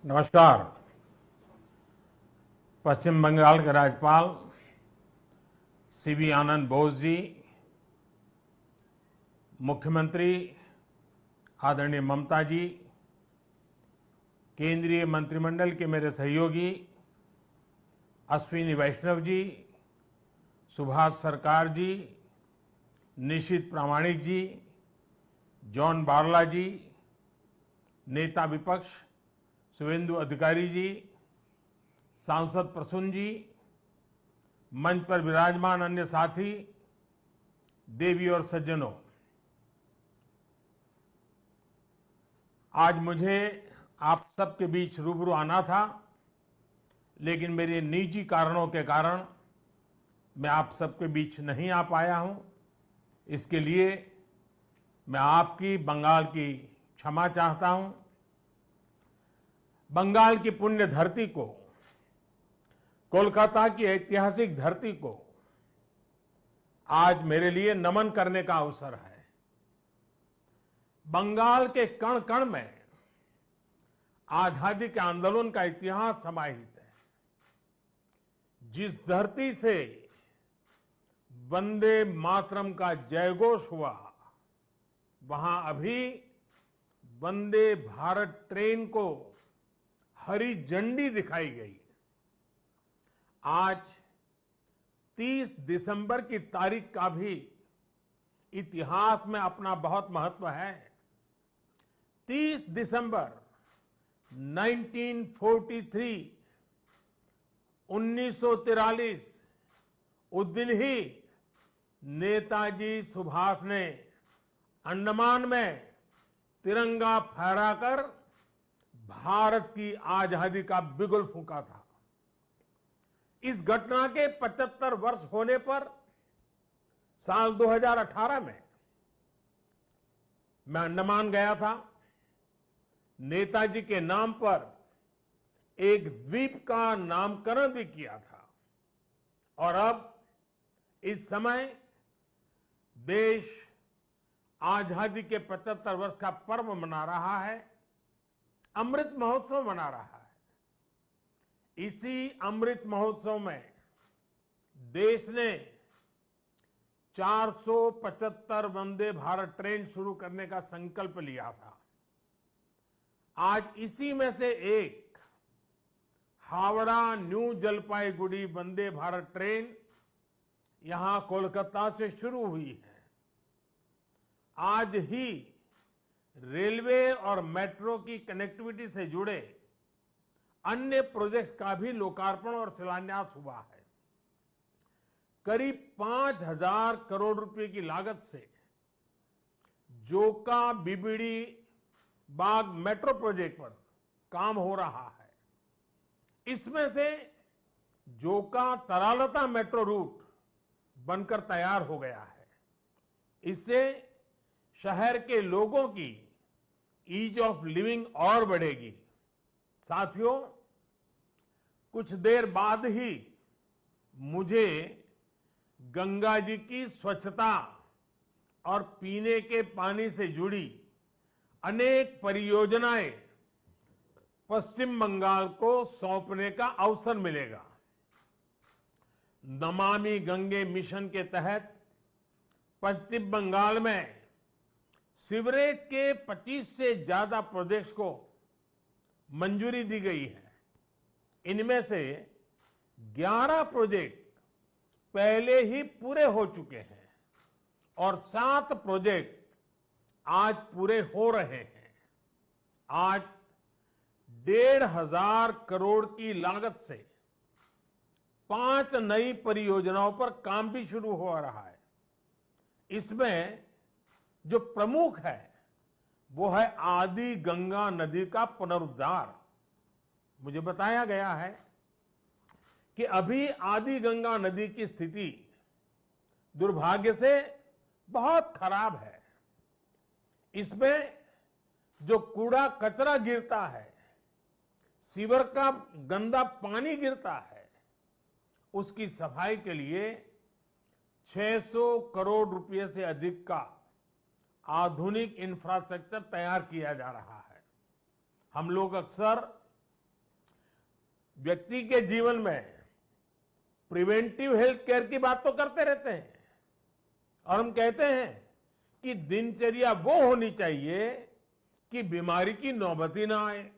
नमस्कार। पश्चिम बंगाल के राज्यपाल सीवी आनंद बोस जी, मुख्यमंत्री आदरणीय ममता जी, केंद्रीय मंत्रिमंडल के मेरे सहयोगी अश्विनी वैष्णव जी, सुभाष सरकार जी, निशित प्रामाणिक जी, जॉन बारला जी, नेता विपक्ष शुभेंदु अधिकारी जी, सांसद प्रसून जी, मंच पर विराजमान अन्य साथी, देवी और सज्जनों, आज मुझे आप सबके बीच रूबरू आना था, लेकिन मेरे निजी कारणों के कारण मैं आप सबके बीच नहीं आ पाया हूं। इसके लिए मैं आपकी बंगाल की क्षमा चाहता हूं। बंगाल की पुण्य धरती को, कोलकाता की ऐतिहासिक धरती को आज मेरे लिए नमन करने का अवसर है। बंगाल के कण कण में आजादी के आंदोलन का इतिहास समाहित है। जिस धरती से वंदे मातरम का जयघोष हुआ, वहां अभी वंदे भारत ट्रेन को हरी झंडी दिखाई गई। आज 30 दिसंबर की तारीख का भी इतिहास में अपना बहुत महत्व है। 30 दिसंबर 1943 1943 उस दिन ही नेताजी सुभाष ने अंडमान में तिरंगा फहराकर भारत की आजादी का बिगुल फूंका था। इस घटना के 75 वर्ष होने पर साल 2018 में मैं अंडमान गया था। नेताजी के नाम पर एक द्वीप का नामकरण भी किया था। और अब इस समय देश आजादी के 75 वर्ष का पर्व मना रहा है, अमृत महोत्सव मना रहा है। इसी अमृत महोत्सव में देश ने 475 वंदे भारत ट्रेन शुरू करने का संकल्प लिया था। आज इसी में से एक हावड़ा न्यू जलपाईगुड़ी वंदे भारत ट्रेन यहां कोलकाता से शुरू हुई है। आज ही रेलवे और मेट्रो की कनेक्टिविटी से जुड़े अन्य प्रोजेक्ट्स का भी लोकार्पण और शिलान्यास हुआ है। करीब 5,000 करोड़ रुपए की लागत से जोका बीबीडी बाग मेट्रो प्रोजेक्ट पर काम हो रहा है। इसमें से जोका तरालता मेट्रो रूट बनकर तैयार हो गया है। इससे शहर के लोगों की ईज ऑफ लिविंग और बढ़ेगी। साथियों, कुछ देर बाद ही मुझे गंगा जी की स्वच्छता और पीने के पानी से जुड़ी अनेक परियोजनाएं पश्चिम बंगाल को सौंपने का अवसर मिलेगा। नमामि गंगे मिशन के तहत पश्चिम बंगाल में सीवरेज के 25 से ज्यादा प्रोजेक्ट्स को मंजूरी दी गई है। इनमें से 11 प्रोजेक्ट पहले ही पूरे हो चुके हैं और 7 प्रोजेक्ट आज पूरे हो रहे हैं। आज 1,500 करोड़ की लागत से 5 नई परियोजनाओं पर काम भी शुरू हो रहा है। इसमें जो प्रमुख है वो है आदि गंगा नदी का पुनरुद्धार। मुझे बताया गया है कि अभी आदि गंगा नदी की स्थिति दुर्भाग्य से बहुत खराब है। इसमें जो कूड़ा कचरा गिरता है, सीवर का गंदा पानी गिरता है, उसकी सफाई के लिए 600 करोड़ रुपए से अधिक का आधुनिक इंफ्रास्ट्रक्चर तैयार किया जा रहा है। हम लोग अक्सर व्यक्ति के जीवन में प्रिवेंटिव हेल्थ केयर की बात तो करते रहते हैं और हम कहते हैं कि दिनचर्या वो होनी चाहिए कि बीमारी की नौबत ही ना आए।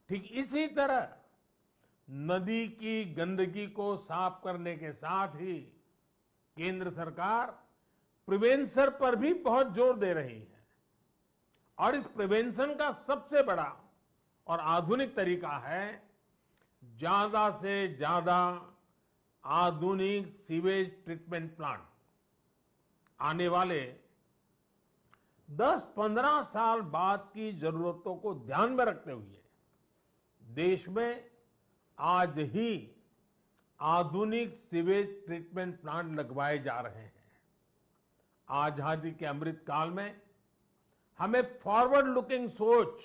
ठीक इसी तरह नदी की गंदगी को साफ करने के साथ ही केंद्र सरकार प्रिवेंशन पर भी बहुत जोर दे रही है और इस प्रिवेंशन का सबसे बड़ा और आधुनिक तरीका है ज्यादा से ज्यादा आधुनिक सीवेज ट्रीटमेंट प्लांट। आने वाले 10-15 साल बाद की जरूरतों को ध्यान में रखते हुए देश में आज ही आधुनिक सीवेज ट्रीटमेंट प्लांट लगवाए जा रहे हैं। आजादी के अमृत काल में हमें फॉरवर्ड लुकिंग सोच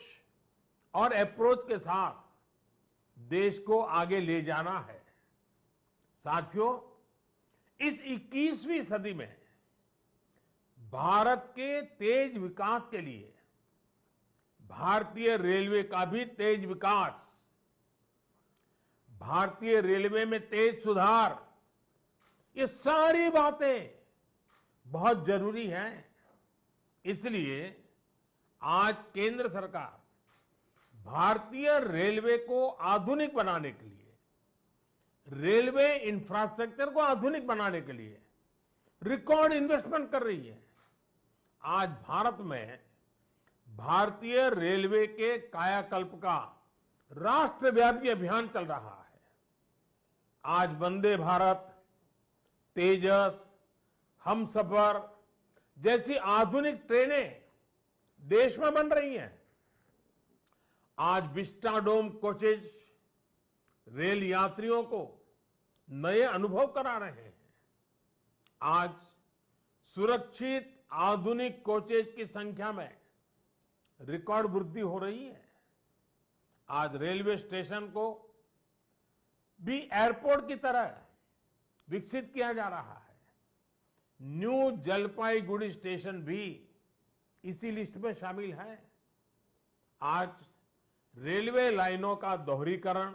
और अप्रोच के साथ देश को आगे ले जाना है। साथियों, इस 21वीं सदी में भारत के तेज विकास के लिए भारतीय रेलवे का भी तेज विकास, भारतीय रेलवे में तेज सुधार, ये सारी बातें बहुत जरूरी हैं। इसलिए आज केंद्र सरकार भारतीय रेलवे को आधुनिक बनाने के लिए, रेलवे इंफ्रास्ट्रक्चर को आधुनिक बनाने के लिए रिकॉर्ड इन्वेस्टमेंट कर रही है। आज भारत में भारतीय रेलवे के कायाकल्प का राष्ट्रव्यापी अभियान चल रहा है। आज वंदे भारत, तेजस, हमसफर जैसी आधुनिक ट्रेनें देश में बन रही हैं। आज विस्टाडोम कोचेज रेल यात्रियों को नए अनुभव करा रहे हैं। आज सुरक्षित आधुनिक कोचेज की संख्या में रिकॉर्ड वृद्धि हो रही है। आज रेलवे स्टेशन को भी एयरपोर्ट की तरह विकसित किया जा रहा है। न्यू जलपाईगुड़ी स्टेशन भी इसी लिस्ट में शामिल है। आज रेलवे लाइनों का दोहरीकरण,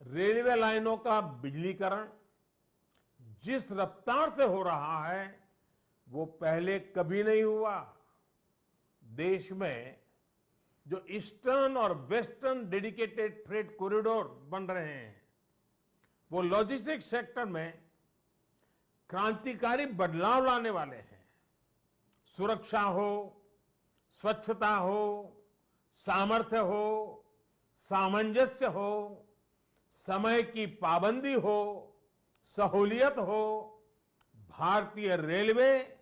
रेलवे लाइनों का बिजलीकरण जिस रफ्तार से हो रहा है वो पहले कभी नहीं हुआ। देश में जो ईस्टर्न और वेस्टर्न डेडिकेटेड फ्रेट कॉरिडोर बन रहे हैं वो लॉजिस्टिक्स सेक्टर में क्रांतिकारी बदलाव लाने वाले हैं। सुरक्षा हो, स्वच्छता हो, सामर्थ्य हो, सामंजस्य हो, समय की पाबंदी हो, सहूलियत हो, भारतीय रेलवे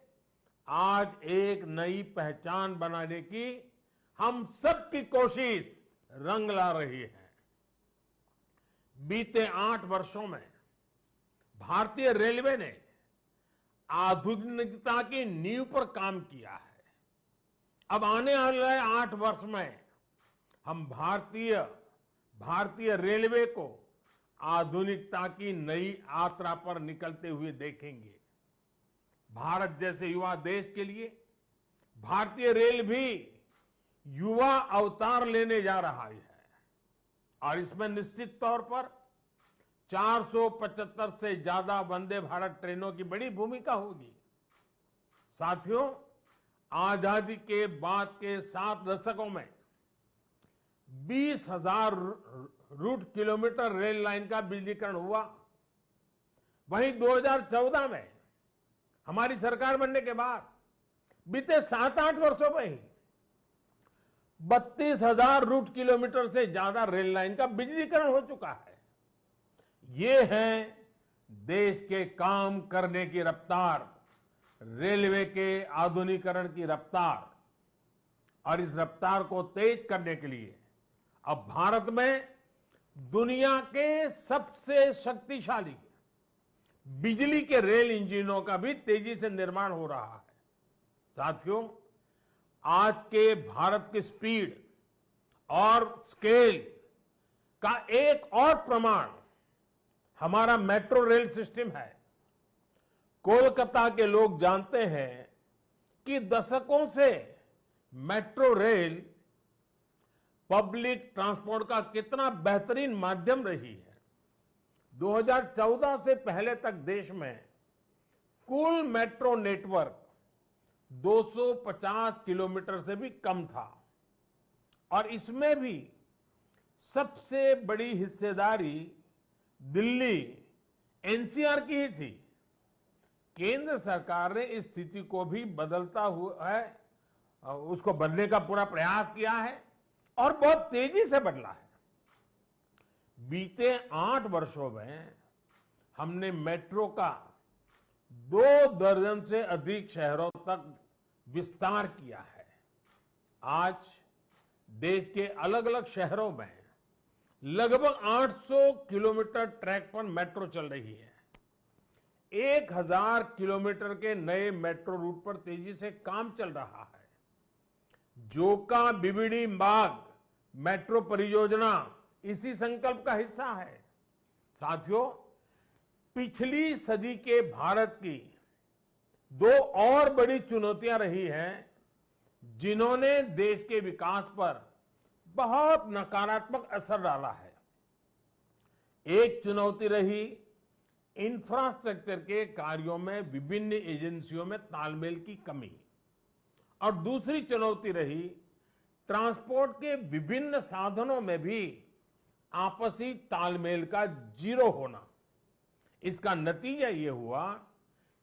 आज एक नई पहचान बनाने की हम सबकी कोशिश रंग ला रही है। बीते 8 वर्षों में भारतीय रेलवे ने आधुनिकता की नींव पर काम किया है। अब आने वाले 8 वर्ष में हम भारतीय रेलवे को आधुनिकता की नई यात्रा पर निकलते हुए देखेंगे। भारत जैसे युवा देश के लिए भारतीय रेल भी युवा अवतार लेने जा रहा है और इसमें निश्चित तौर पर 475 से ज्यादा वंदे भारत ट्रेनों की बड़ी भूमिका होगी। साथियों, आजादी के बाद के 7 दशकों में 20,000 रूट किलोमीटर रेल लाइन का बिजलीकरण हुआ। वहीं 2014 में हमारी सरकार बनने के बाद बीते 7-8 वर्षों में ही 32,000 रूट किलोमीटर से ज्यादा रेल लाइन का बिजलीकरण हो चुका है। ये है देश के काम करने की रफ्तार, रेलवे के आधुनिकीकरण की रफ्तार। और इस रफ्तार को तेज करने के लिए अब भारत में दुनिया के सबसे शक्तिशाली बिजली के रेल इंजनों का भी तेजी से निर्माण हो रहा है। साथियों, आज के भारत की स्पीड और स्केल का एक और प्रमाण हमारा मेट्रो रेल सिस्टम है। कोलकाता के लोग जानते हैं कि दशकों से मेट्रो रेल पब्लिक ट्रांसपोर्ट का कितना बेहतरीन माध्यम रही है। 2014 से पहले तक देश में कुल मेट्रो नेटवर्क 250 किलोमीटर से भी कम था और इसमें भी सबसे बड़ी हिस्सेदारी दिल्ली एनसीआर की ही थी। केंद्र सरकार ने इस स्थिति को भी बदलता हुआ है, उसको बदलने का पूरा प्रयास किया है और बहुत तेजी से बदला है। बीते 8 वर्षों में हमने मेट्रो का 2 दर्जन से अधिक शहरों तक विस्तार किया है। आज देश के अलग अलग शहरों में लगभग 800 किलोमीटर ट्रैक पर मेट्रो चल रही है। 1000 किलोमीटर के नए मेट्रो रूट पर तेजी से काम चल रहा है। जोका बीबीडी मार्ग मेट्रो परियोजना इसी संकल्प का हिस्सा है। साथियों, पिछली सदी के भारत की 2 और बड़ी चुनौतियां रही हैं जिन्होंने देश के विकास पर बहुत नकारात्मक असर डाला है। एक चुनौती रही इंफ्रास्ट्रक्चर के कार्यों में विभिन्न एजेंसियों में तालमेल की कमी और दूसरी चुनौती रही ट्रांसपोर्ट के विभिन्न साधनों में भी आपसी तालमेल का जीरो होना। इसका नतीजा ये हुआ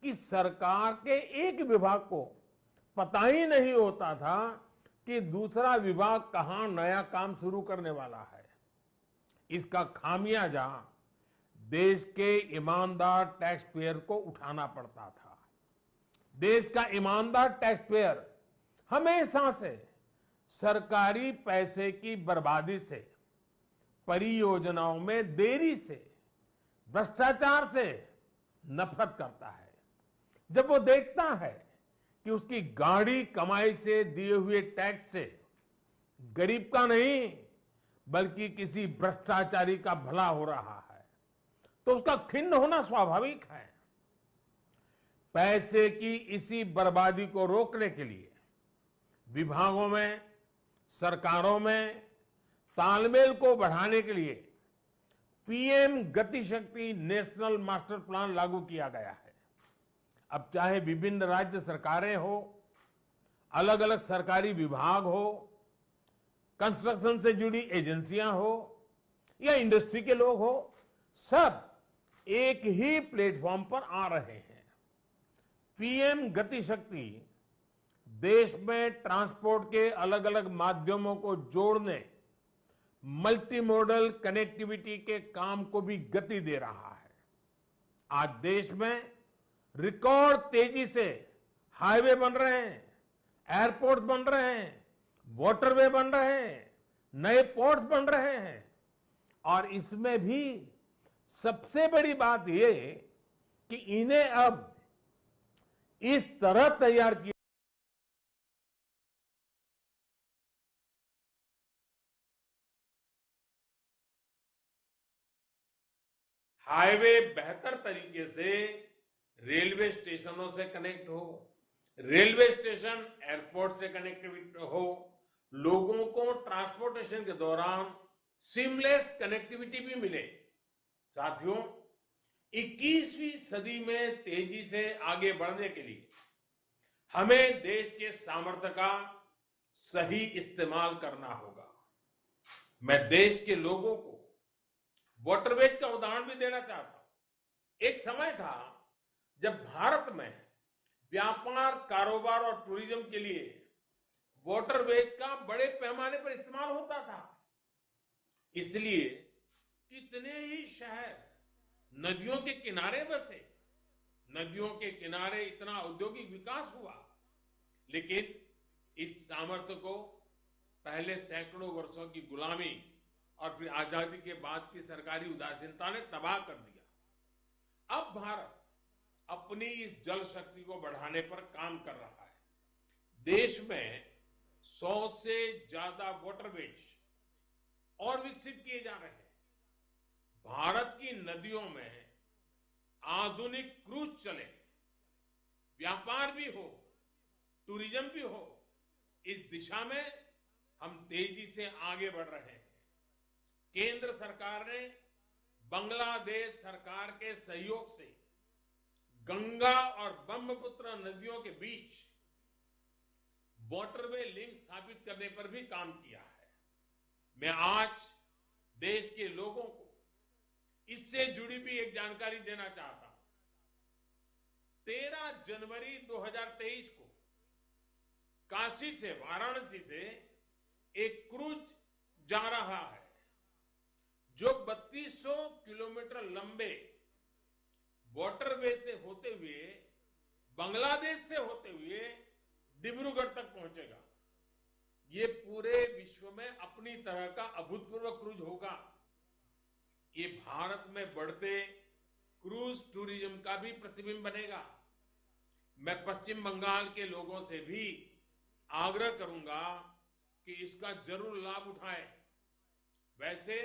कि सरकार के एक विभाग को पता ही नहीं होता था कि दूसरा विभाग कहां नया काम शुरू करने वाला है। इसका खामियाजा देश के ईमानदार टैक्स पेयर को उठाना पड़ता था। देश का ईमानदार टैक्स पेयर हमेशा से सरकारी पैसे की बर्बादी से, परियोजनाओं में देरी से, भ्रष्टाचार से नफरत करता है। जब वो देखता है कि उसकी गाढ़ी कमाई से दिए हुए टैक्स से गरीब का नहीं बल्कि किसी भ्रष्टाचारी का भला हो रहा है, तो उसका खिन्न होना स्वाभाविक है। पैसे की इसी बर्बादी को रोकने के लिए विभागों में, सरकारों में तालमेल को बढ़ाने के लिए पीएम गति शक्ति नेशनल मास्टर प्लान लागू किया गया है। अब चाहे विभिन्न राज्य सरकारें हो, अलग अलग सरकारी विभाग हो, कंस्ट्रक्शन से जुड़ी एजेंसियां हो या इंडस्ट्री के लोग हो, सब एक ही प्लेटफॉर्म पर आ रहे हैं। पीएम गति शक्ति देश में ट्रांसपोर्ट के अलग अलग माध्यमों को जोड़ने, मल्टी मॉडल कनेक्टिविटी के काम को भी गति दे रहा है। आज देश में रिकॉर्ड तेजी से हाईवे बन रहे हैं, एयरपोर्ट बन रहे हैं, वाटरवे बन रहे हैं, नए पोर्ट्स बन रहे हैं और इसमें भी सबसे बड़ी बात ये कि इन्हें अब इस तरह तैयार किया हाईवे बेहतर तरीके से रेलवे स्टेशनों से कनेक्ट हो, रेलवे स्टेशन एयरपोर्ट से कनेक्टिविटी हो, लोगों को ट्रांसपोर्टेशन के दौरान सीमलेस कनेक्टिविटी भी मिले। साथियों, 21वीं सदी में तेजी से आगे बढ़ने के लिए हमें देश के सामर्थ्य का सही इस्तेमाल करना होगा। मैं देश के लोगों को वाटरवेज का उदाहरण भी देना चाहता हूं। एक समय था जब भारत में व्यापार, कारोबार और टूरिज्म के लिए वाटरवेज का बड़े पैमाने पर इस्तेमाल होता था। इसलिए कितने ही शहर नदियों के किनारे बसे, नदियों के किनारे इतना औद्योगिक विकास हुआ, लेकिन इस सामर्थ्य को पहले सैकड़ों वर्षों की गुलामी और फिर आजादी के बाद की सरकारी उदासीनता ने तबाह कर दिया। अब भारत अपनी इस जल शक्ति को बढ़ाने पर काम कर रहा है। देश में 100 से ज्यादा वाटरवेज और विकसित किए जा रहे हैं। भारत की नदियों में आधुनिक क्रूज चले, व्यापार भी हो, टूरिज्म भी हो। इस दिशा में हम तेजी से आगे बढ़ रहे हैं। केंद्र सरकार ने बांग्लादेश सरकार के सहयोग से गंगा और ब्रह्मपुत्र नदियों के बीच वाटरवे लिंक स्थापित करने पर भी काम किया है। मैं आज देश के लोगों को इससे जुड़ी भी एक जानकारी देना चाहता हूं। 13 जनवरी 2023 को काशी से, वाराणसी से एक क्रूज जा रहा है जो 3200 किलोमीटर लंबे वाटरवे से होते हुए, बांग्लादेश से होते हुए डिब्रूगढ़ तक पहुंचेगा। ये पूरे विश्व में अपनी तरह का अभूतपूर्व क्रूज होगा। ये भारत में बढ़ते क्रूज टूरिज्म का भी प्रतिबिंब बनेगा। मैं पश्चिम बंगाल के लोगों से भी आग्रह करूंगा कि इसका जरूर लाभ उठाएं। वैसे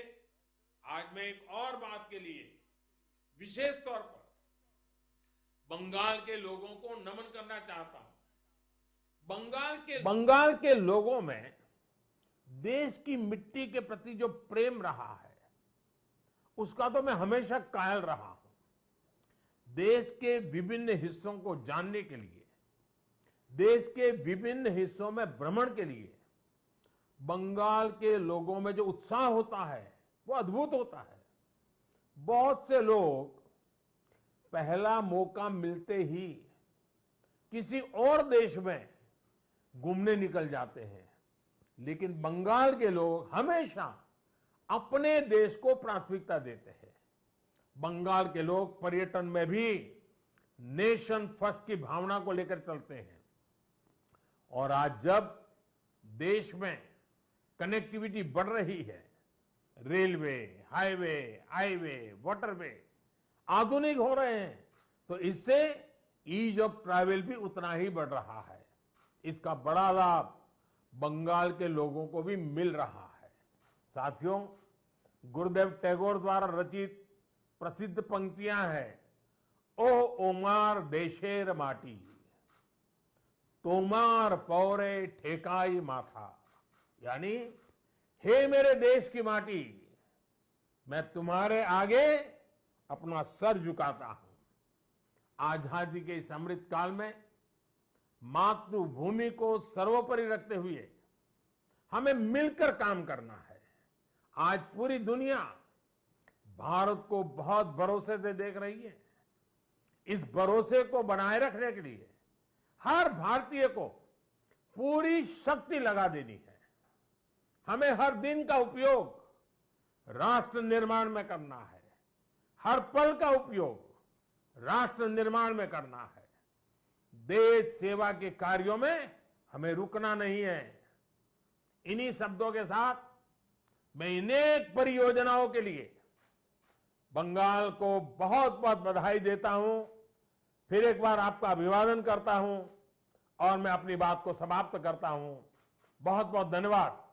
आज मैं एक और बात के लिए विशेष तौर पर बंगाल के लोगों को नमन करना चाहता हूं। बंगाल के लोगों में देश की मिट्टी के प्रति जो प्रेम रहा है, उसका तो मैं हमेशा कायल रहा हूं। देश के विभिन्न हिस्सों को जानने के लिए, देश के विभिन्न हिस्सों में भ्रमण के लिए बंगाल के लोगों में जो उत्साह होता है वो अद्भुत होता है। बहुत से लोग पहला मौका मिलते ही किसी और देश में घूमने निकल जाते हैं, लेकिन बंगाल के लोग हमेशा अपने देश को प्राथमिकता देते हैं। बंगाल के लोग पर्यटन में भी नेशन फर्स्ट की भावना को लेकर चलते हैं। और आज जब देश में कनेक्टिविटी बढ़ रही है, रेलवे, हाईवे, वाटरवे आधुनिक हो रहे हैं, तो इससे ईज ऑफ ट्रैवल भी उतना ही बढ़ रहा है। इसका बड़ा लाभ बंगाल के लोगों को भी मिल रहा है। साथियों, गुरुदेव टैगोर द्वारा रचित प्रसिद्ध पंक्तियां हैं, ओ ओमार देशेर माटी, तोमार पौरे ठेकाई माथा, यानी हे मेरे देश की माटी, मैं तुम्हारे आगे अपना सर झुकाता हूं। आजादी के इस अमृत काल में मातृभूमि को सर्वोपरि रखते हुए हमें मिलकर काम करना है। आज पूरी दुनिया भारत को बहुत भरोसे से देख रही है। इस भरोसे को बनाए रखने के लिए हर भारतीय को पूरी शक्ति लगा देनी है। हमें हर दिन का उपयोग राष्ट्र निर्माण में करना है, हर पल का उपयोग राष्ट्र निर्माण में करना है। देश सेवा के कार्यों में हमें रुकना नहीं है। इन्हीं शब्दों के साथ मैं अनेक परियोजनाओं के लिए बंगाल को बहुत बहुत बधाई देता हूं। फिर एक बार आपका अभिवादन करता हूं और मैं अपनी बात को समाप्त करता हूं। बहुत बहुत धन्यवाद।